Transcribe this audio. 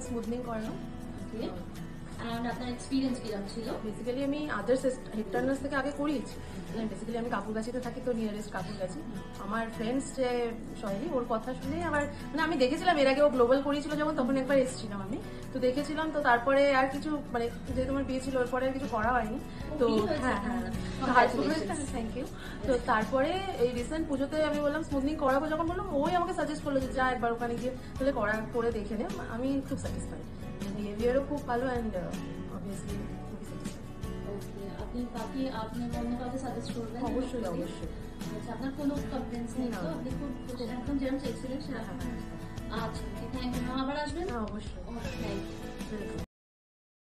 Smoothing করানো। আপনার experience কিরকম ছিল? বেসিক্যালি আমি আদার্স হেক্টারনার্স থেকে আগে করিয়েছি। বেসিক্যালি আমি কাপুরগাছিতে থাকি, তো নিয়ারেস্ট কাপুরগাছি। আমার ফ্রেন্ডস যে সহেলি, ওর কথা শুনে আবার মানে আমি দেখেছিলাম এর আগে ও গ্লোবাল করিয়েছিল যখন, তখন একবার এসেছিলাম আমি, তো দেখেছিলাম। তো তারপরে আর কিছু মানে যেহেতু আমার বিয়ে ছিল ওর পরে আর কিছু করা হয়নি। তো হ্যাঁ থ্যাংক ইউ। তো তারপরে এই রিসেন্ট পুজোতে আমি বললাম স্মুথনিং করাবো, যখন বললাম ওই আমাকে সাজেস্ট করলো যে যা একবার ওখানে গিয়ে তাহলে করে দেখে নে। আমি খুব স্যাটিসফাইড, বিহেভিয়ারও খুব ভালো অ্যান্ড অবভিয়াসলি খুবই স্যাটিসফাইড। ওকে, আপনি বাকি আপনি অন্য কাউকে সাজেস্ট করবেন? অবশ্যই অবশ্যই। আচ্ছা, আপনার কোনো কমপ্লেন্টস নেই তো? আপনি খুব একদম যেমন চেয়েছিলেন সেরকম? আচ্ছা, থ্যাংক ইউ। আবার আসবেন? অবশ্যই। Thank you.